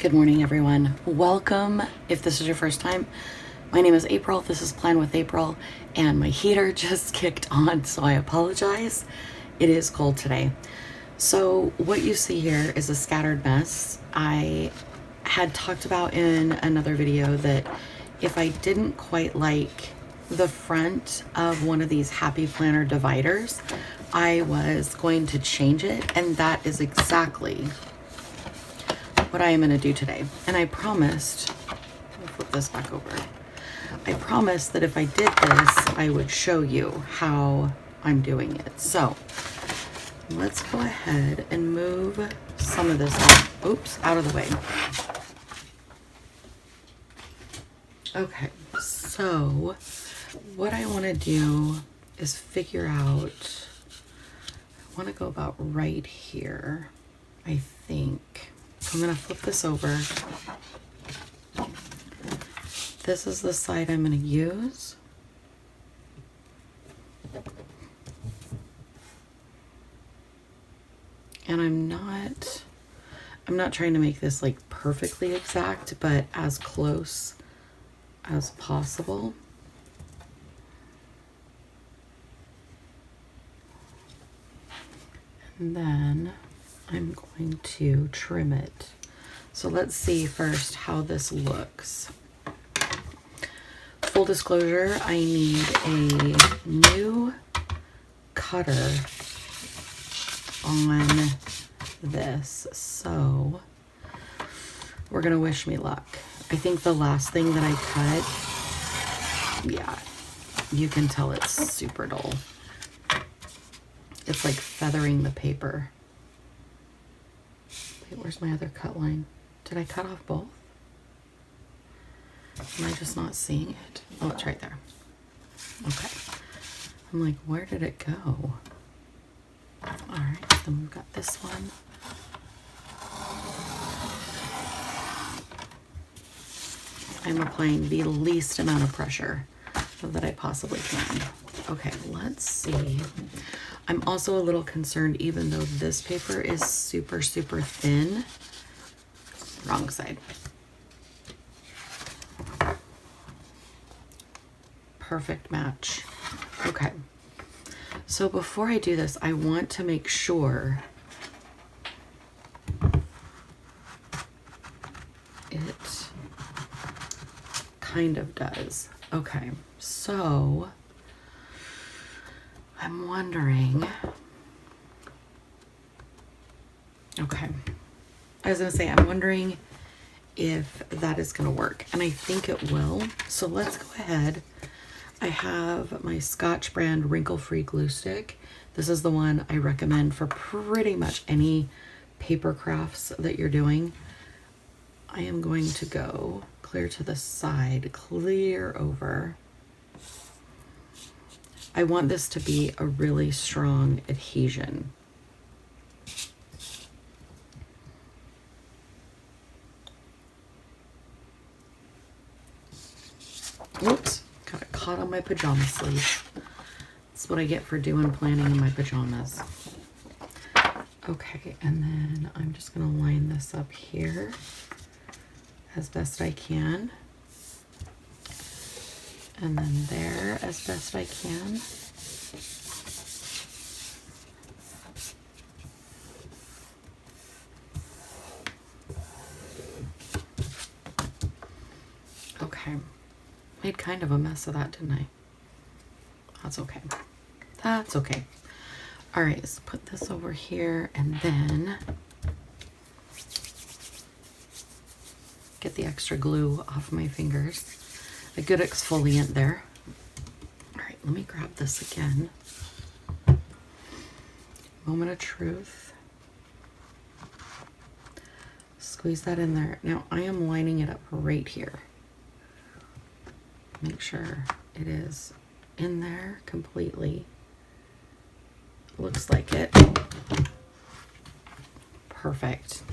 Good morning, everyone. Welcome. If this is your first time, my name is April. This is Plan with April, and my heater just kicked on, so I apologize. It is cold today. So what you see here is a scattered mess. I had talked about in another video that if I didn't quite like the front of one of these Happy Planner dividers, I was going to change it, and that is exactly what I am going to do today. And I promised, let me flip this back over. I promised that if I did this, I would show you how I'm doing it. So let's go ahead and move some of this out of the way. Okay, so what I want to do is figure out, I want to go about right here, I think. So I'm going to flip this over. This is the side I'm going to use. And I'm not trying to make this like perfectly exact, but as close as possible. And then I'm going to trim it. So let's see first how this looks. Full disclosure, I need a new cutter on this. So we're gonna wish me luck. I think the last thing that I cut, yeah, you can tell it's super dull. It's like feathering the paper. Wait, where's my other cut line? Did I cut off both? Am I just not seeing it? Oh, it's right there. Okay. I'm like, where did it go? All right, then we've got this one. I'm applying the least amount of pressure that I possibly can. Okay, let's see. I'm also a little concerned, even though this paper is super, super thin. Wrong side. Perfect match. Okay. So before I do this, I want to make sure it kind of does. Okay. So I'm wondering, okay, I was gonna say, I'm wondering if that is gonna work, and I think it will. So let's go ahead. I have my Scotch brand wrinkle-free glue stick. This is the one I recommend for pretty much any paper crafts that you're doing. I am going to go clear to the side, clear over. I want this to be a really strong adhesion. Whoops, got it caught on my pajama sleeve. That's what I get for doing planning in my pajamas. Okay, and then I'm just gonna line this up here as best I can. And then there as best I can. Okay. Made kind of a mess of that, didn't I? That's okay. That's okay. All right, so put this over here and then get the extra glue off my fingers. A good exfoliant there. All right, let me grab this again. Moment of truth. Squeeze that in there. Now I am lining it up right here. Make sure it is in there completely. Looks like it. Perfect.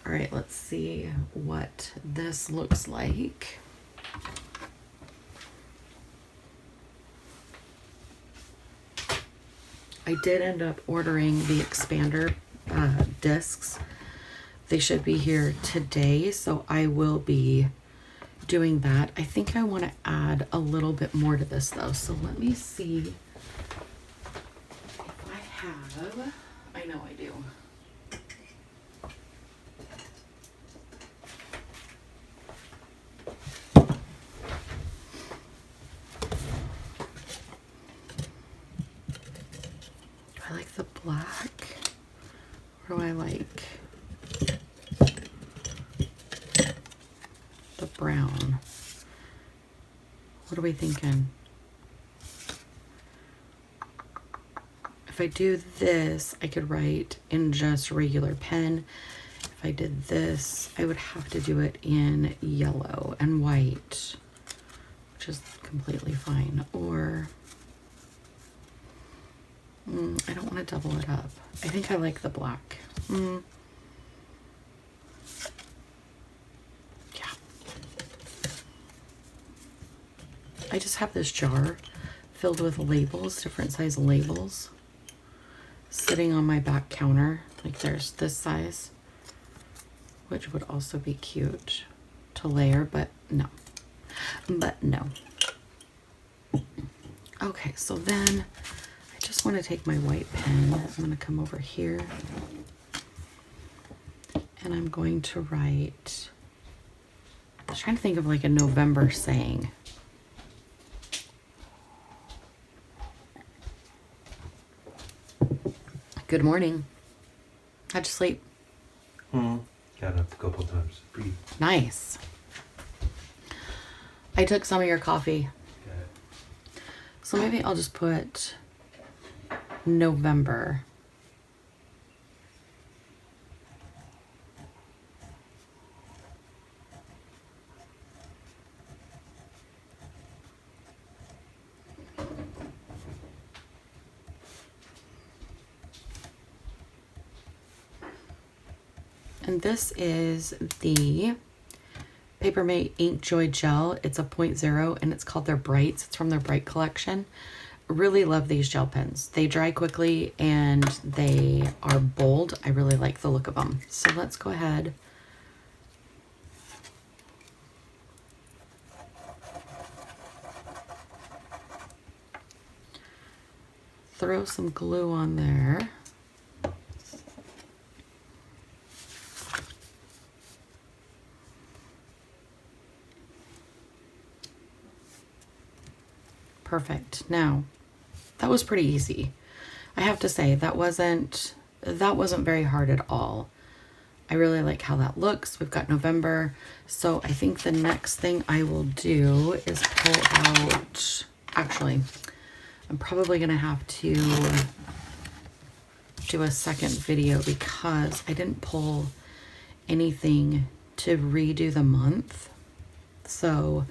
All right, let's see what this looks like. I did end up ordering the expander discs They should be here today, so I will be doing that. I think I want to add a little bit more to this though, so let me see if I have. I know I do. I like the black. What do I like? The brown. What are we thinking? If I do this, I could write in just regular pen. If I did this, I would have to do it in yellow and white, which is completely fine. Or I don't want to double it up. I think I like the black. Yeah. I just have this jar filled with labels, different size labels, sitting on my back counter. Like there's this size, which would also be cute to layer, but no. Okay, so then I just want to take my white pen. I'm going to come over here and I'm going to write, I was trying to think of like a November saying. Good morning. How'd you sleep? Got up a couple times. Breathe. Nice. I took some of your coffee. Okay. So maybe I'll just put November. And this is the Papermate Ink Joy Gel. It's a 0.0 and it's called their Brights. It's from their Bright collection. Really love these gel pens. They dry quickly and they are bold. I really like the look of them. So let's go ahead. Throw some glue on there. Perfect. Now, that was pretty easy. I have to say that wasn't very hard at all. I really like how that looks. We've got November. So I think the next thing I will do is pull out, actually, I'm probably going to have to do a second video because I didn't pull anything to redo the month. So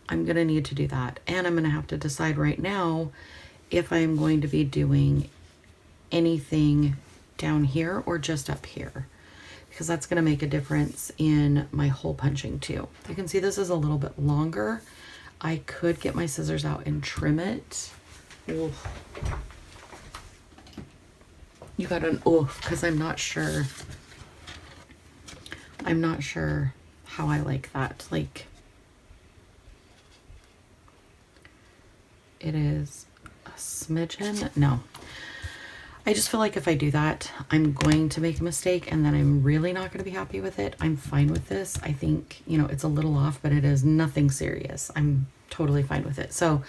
I'm going to need to do that. And I'm going to have to decide right now if I'm going to be doing anything down here or just up here, because that's going to make a difference in my hole punching too. You can see this is a little bit longer. I could get my scissors out and trim it. Oof. You got an oof, because I'm not sure how I like that. Like, it is a smidgen. No, I just feel like if I do that, I'm going to make a mistake and then I'm really not going to be happy with it. I'm fine with this. I think, you know, it's a little off, but it is nothing serious. I'm totally fine with it. So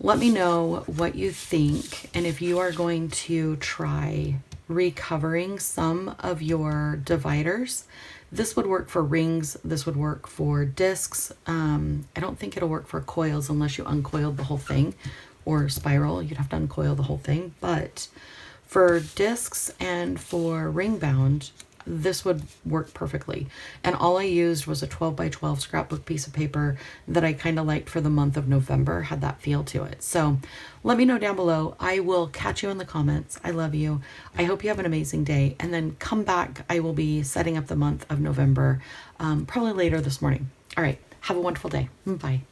let me know what you think. And if you are going to try recovering some of your dividers, this would work for rings. This would work for discs. I don't think it'll work for coils unless you uncoiled the whole thing, or spiral. You'd have to uncoil the whole thing. But for discs and for ring bound, this would work perfectly. And all I used was a 12 by 12 scrapbook piece of paper that I kind of liked for the month of November, had that feel to it. So let me know down below. I will catch you in the comments. I love you. I hope you have an amazing day. And then come back. I will be setting up the month of November, probably later this morning. All right. Have a wonderful day. Bye.